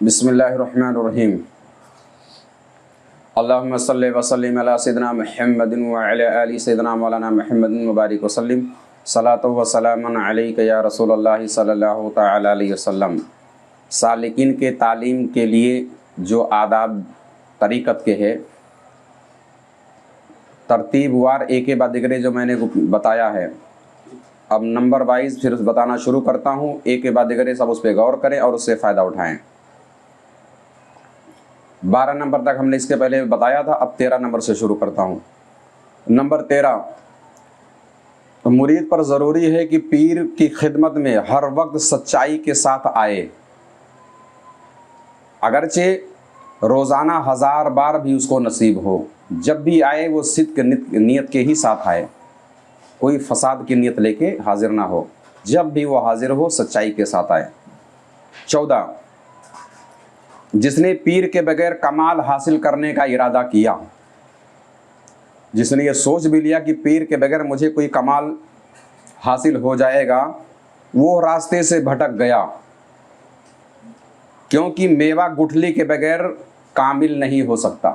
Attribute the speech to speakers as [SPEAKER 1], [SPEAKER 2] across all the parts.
[SPEAKER 1] बिस्मिल्लाहिर्रहमानिर्रहीम। अल्लाहुम्मा सल्लि व सल्लिम अला सय्यिदिना मुहम्मदिन व अला आलि सय्यिदिना मौलाना मुहम्मदिन मुबारिक वसल्लिम। सलातु व सलामुन अलैका या रसूलल्लाह सल्लल्लाहु तआला अलैहि वसल्लम। सालिकीन के तालीम के लिए जो आदाब तरीक़त के है, तरतीब वार एक बाद दिगरे जो मैंने बताया है, अब नंबर वाइज फिर बताना शुरू करता हूँ। एक के बाद दिगरे सब उस पर गौर करें और उससे फ़ायदा उठाएं। 12 नंबर तक हमने इसके पहले बताया था, अब 13 नंबर से शुरू करता हूँ। नंबर 13, मुरीद पर ज़रूरी है कि पीर की खिदमत में हर वक्त सच्चाई के साथ आए। अगरचे रोज़ाना 1000 बार भी उसको नसीब हो, जब भी आए वो सिद्क़ नियत के ही साथ आए, कोई फसाद की नियत लेके हाजिर ना हो। जब भी वो हाजिर हो सच्चाई के साथ आए। 14, जिसने पीर के बगैर कमाल हासिल करने का इरादा किया, जिसने ये सोच भी लिया कि पीर के बगैर मुझे कोई कमाल हासिल हो जाएगा, वो रास्ते से भटक गया, क्योंकि मेवा गुठली के बगैर कामिल नहीं हो सकता।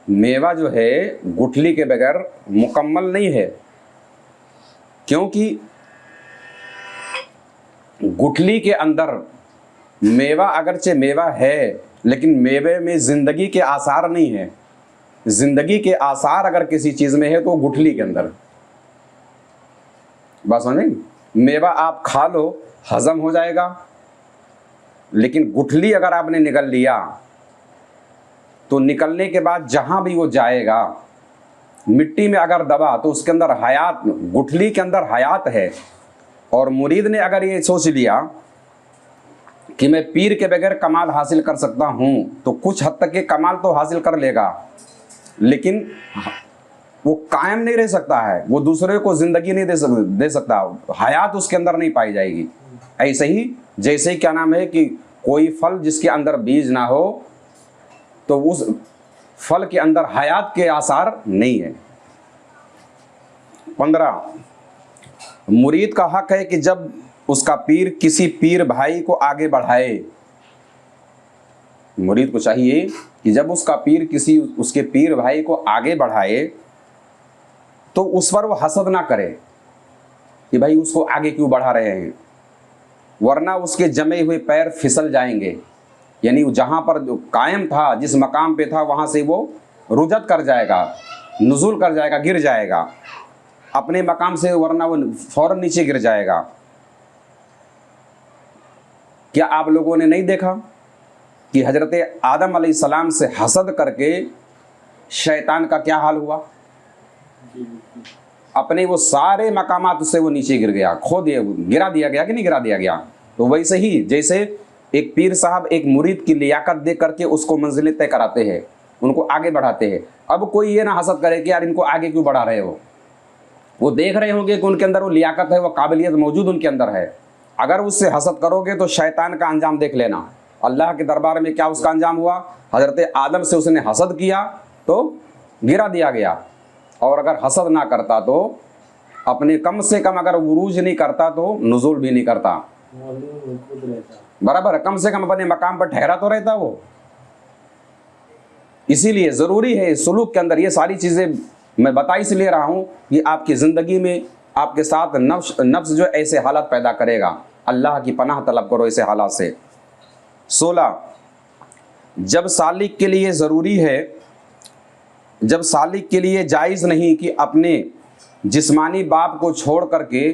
[SPEAKER 1] मेवा जो है गुठली के बगैर मुकम्मल नहीं है, क्योंकि गुठली के अंदर मेवा अगरचे मेवा है, लेकिन मेवे में ज़िंदगी के आसार नहीं है। ज़िंदगी के आसार अगर किसी चीज़ में है तो गुठली के अंदर। बात समझेंगे? मेवा आप खा लो, हज़म हो जाएगा, लेकिन गुठली अगर आपने निगल लिया तो निकलने के बाद जहाँ भी वो जाएगा, मिट्टी में अगर दबा तो उसके अंदर हयात, गुठली के अंदर हयात है। और मुरीद ने अगर ये सोच लिया कि मैं पीर के बगैर कमाल हासिल कर सकता हूँ, तो कुछ हद तक के कमाल तो हासिल कर लेगा, लेकिन वो कायम नहीं रह सकता है, वो दूसरे को ज़िंदगी नहीं दे सकता, हयात उसके अंदर नहीं पाई जाएगी। ऐसे ही जैसे क्या नाम है कि कोई फल जिसके अंदर बीज ना हो तो उस फल के अंदर हयात के आसार नहीं है। 15, मुरीद का हक है कि जब उसका पीर किसी पीर भाई को आगे बढ़ाए, मुरीद को चाहिए कि जब उसका पीर किसी उसके पीर भाई को आगे बढ़ाए तो उस पर वो हसद ना करे कि भाई उसको आगे क्यों बढ़ा रहे हैं, वरना उसके जमे हुए पैर फिसल जाएंगे। यानी जहाँ पर जो कायम था, जिस मकाम पे था, वहाँ से वो रुजत कर जाएगा, नुज़ूल कर जाएगा, गिर जाएगा अपने मकाम से, वरना वो फ़ौरन नीचे गिर जाएगा। क्या आप लोगों ने नहीं देखा कि हज़रत आदम अलैहिस्सलाम से हसद करके शैतान का क्या हाल हुआ? अपने वो सारे मकामात से वो नीचे गिर गया, खो दिया, गिरा दिया गया कि नहीं गिरा दिया गया? तो वैसे ही जैसे एक पीर साहब एक मुरीद की लियाकत दे करके उसको मंजिलें तय कराते हैं, उनको आगे बढ़ाते हैं। अब कोई ये ना हसद करे कि यार इनको आगे क्यों बढ़ा रहे हो। वो देख रहे होंगे कि उनके अंदर वो लियाकत है, वो काबिलियत मौजूद उनके अंदर है। अगर उससे हसद करोगे तो शैतान का अंजाम देख लेना। अल्लाह के दरबार में क्या उसका अंजाम हुआ? हज़रत आदम से उसने हसद किया तो गिरा दिया गया, और अगर हसद ना करता तो अपने कम से कम अगर उरूज नहीं करता तो नुज़ूल भी नहीं करता। बराबर है, कम से कम अपने मकाम पर ठहरा तो रहता वो। इसीलिए ज़रूरी है सुलूक के अंदर ये सारी चीज़ें मैं बता इसलिए रहा हूँ कि आपकी ज़िंदगी में आपके साथ नफ्स जो ऐसे हालात पैदा करेगा। अल्लाह की पनाह तलब करो ऐसे हालात से। 16, जब सालिक के लिए ज़रूरी है, जब सालिक के लिए जायज़ नहीं कि अपने जिस्मानी बाप को छोड़ करके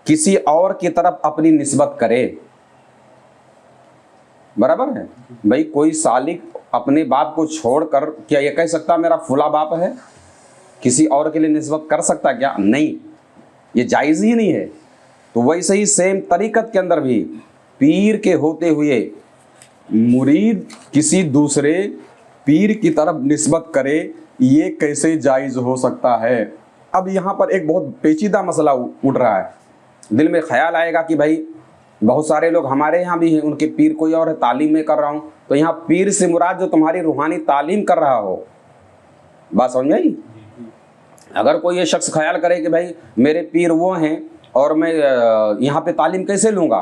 [SPEAKER 1] किसी और की तरफ अपनी निस्बत करे। बराबर है भाई, कोई सालिक अपने बाप को छोड़कर क्या ये कह सकता मेरा फुला बाप है? किसी और के लिए निस्बत कर सकता क्या? नहीं, ये जायज़ ही नहीं है। तो वैसे ही सेम तरीक़त के अंदर भी पीर के होते हुए मुरीद किसी दूसरे पीर की तरफ निस्बत करे, ये कैसे जायज़ हो सकता है? अब यहाँ पर एक बहुत पेचीदा मसला उठ रहा है। दिल में ख्याल आएगा कि भाई बहुत सारे लोग हमारे यहाँ भी हैं, उनके पीर कोई और है, तालीम में कर रहा हूँ, तो यहाँ पीर से मुराद जो तुम्हारी रूहानी तालीम कर रहा हो। बात समझ में आई? अगर कोई ये शख्स ख्याल करे कि भाई मेरे पीर वो हैं और मैं यहाँ पे तालीम कैसे लूँगा,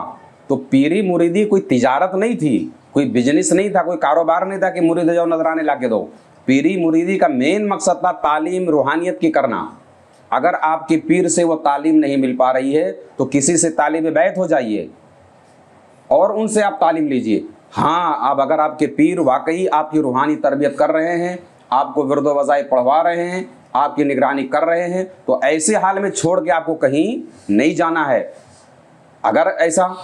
[SPEAKER 1] तो पीरी मुरीदी कोई तिजारत नहीं थी, कोई बिजनेस नहीं था, कोई कारोबार नहीं था कि मुरीद जाओ नजराने ला के दो। पीरी मुरीदी का मेन मकसद था तालीम रूहानियत की करना। अगर आपके पीर से वो तालीम नहीं मिल पा रही है तो किसी से तालिब बैत हो जाइए और उनसे आप तालीम लीजिए। हाँ, अब अगर आपके पीर वाकई आपकी रूहानी तरबियत कर रहे हैं, आपको विर्द वज़ाइफ पढ़वा रहे हैं, आपकी निगरानी कर रहे हैं, तो ऐसे हाल में छोड़ के आपको कहीं नहीं जाना है। अगर ऐसा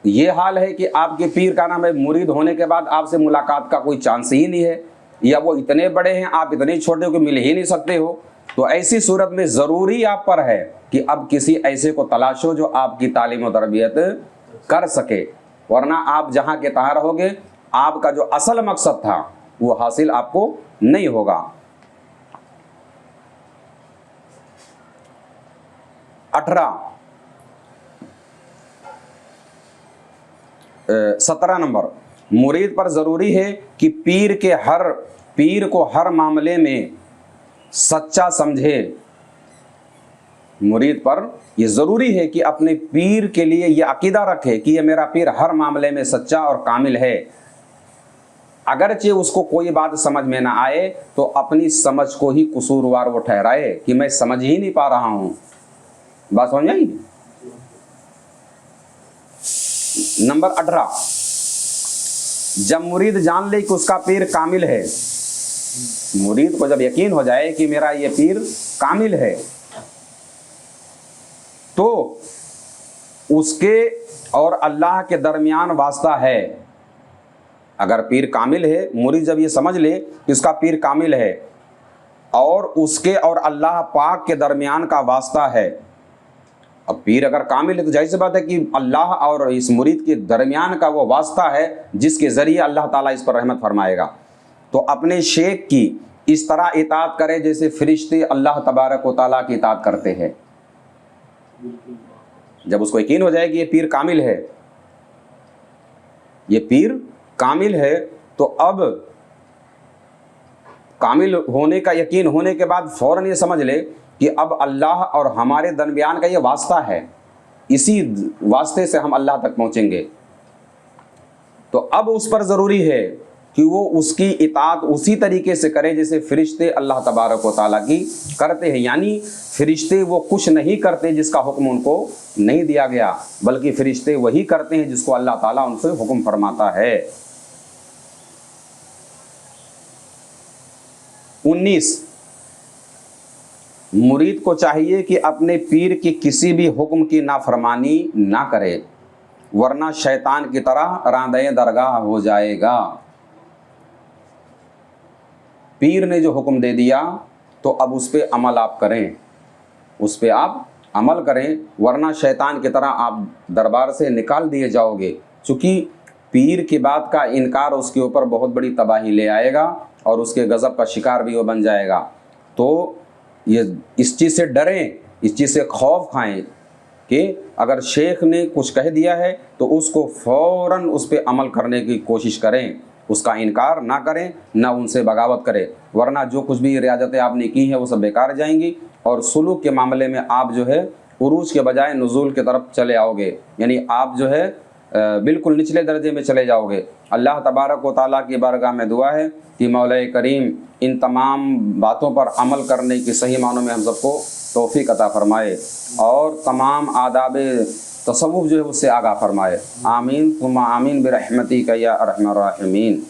[SPEAKER 1] ये हाल है कि आपके पीर का नाम है, मुरीद होने के बाद आपसे मुलाकात का कोई चांस ही नहीं है, या वो इतने बड़े हैं आप इतने छोटे हो कि मिल ही नहीं सकते हो, तो ऐसी सूरत में ज़रूरी आप पर है कि अब किसी ऐसे को तलाशो जो आपकी तालीम और तरबियत कर सके, वरना आप जहाँ के तहाँ रहोगे, आपका जो असल मकसद था वो हासिल आपको नहीं होगा। 17 नंबर, मुरीद पर ज़रूरी है कि पीर को हर मामले में सच्चा समझे। मुरीद पर यह ज़रूरी है कि अपने पीर के लिए यह अकीदा रखे कि यह मेरा पीर हर मामले में सच्चा और कामिल है। अगरचे उसको कोई बात समझ में ना आए तो अपनी समझ को ही कसूरवार वो ठहराए कि मैं समझ ही नहीं पा रहा हूँ। बात समझ आई? नंबर 18, जब मुरीद जान ले कि उसका पीर कामिल है, मुरीद को जब यकीन हो जाए कि मेरा ये पीर कामिल है, तो उसके और अल्लाह के दरमियान वास्ता है। अगर पीर कामिल है, मुरीद जब ये समझ ले कि उसका पीर कामिल है और उसके और अल्लाह पाक के दरमियान का वास्ता है, अब पीर अगर कामिल है तो जाहिर सी बात है कि अल्लाह और इस मुरीद के दरमियान का वो वास्ता है जिसके ज़रिए अल्लाह ताला इस पर रहमत फरमाएगा। तो अपने शेख की इस तरह इताअत करे जैसे फरिश्ते अल्लाह तबारक व तआला की इताअत करते हैं। जब उसको यकीन हो जाए कि ये पीर कामिल है, ये पीर कामिल है, तो अब कामिल होने का यकीन होने के बाद फ़ौरन ये समझ ले कि अब अल्लाह और हमारे दरमियान का ये वास्ता है, इसी वास्ते से हम अल्लाह तक पहुँचेंगे। तो अब उस पर ज़रूरी है कि वो उसकी इताअत उसी तरीके से करे जैसे फ़रिश्ते अल्लाह तबारक व तआला की करते हैं। यानी फ़रिश्ते वो कुछ नहीं करते जिसका हुक्म उनको नहीं दिया गया, बल्कि फ़रिश्ते वही करते हैं जिसको अल्लाह ताला उनसे हुक्म फरमाता है। 19, मुरीद को चाहिए कि अपने पीर की किसी भी हुक्म की नाफरमानी ना करे, वरना शैतान की तरह रांदे दरगाह हो जाएगा। पीर ने जो हुक्म दे दिया तो अब उस पर अमल आप करें, उस पर आप अमल करें, वरना शैतान की तरह आप दरबार से निकाल दिए जाओगे। चूँकि पीर की बात का इनकार उसके ऊपर बहुत बड़ी तबाही ले आएगा और उसके गज़ब का शिकार भी वो बन जाएगा। तो ये इस चीज़ से डरें, इस चीज़ से खौफ खाएं कि अगर शेख ने कुछ कह दिया है तो उसको फ़ौरन उस पर अमल करने की कोशिश करें, उसका इनकार ना करें, ना उनसे बगावत करें, वरना जो कुछ भी रियाजतें आपने की हैं वो सब बेकार जाएंगी और सुलूक के मामले में आप जो है उरूज के बजाय नुज़ूल की तरफ चले आओगे, यानी आप जो है बिल्कुल निचले दर्जे में चले जाओगे। अल्लाह तबारक व तआला की बारगाह में दुआ है कि मौला करीम इन तमाम बातों पर अमल करने की सही मानों में हम सबको तौफीक अता फरमाए और तमाम आदाब तसव्वुफ़ जो है उससे आगाह फरमाए। आमीन तुम आमीन बिरहमतिका या अरहमर राहिमीन।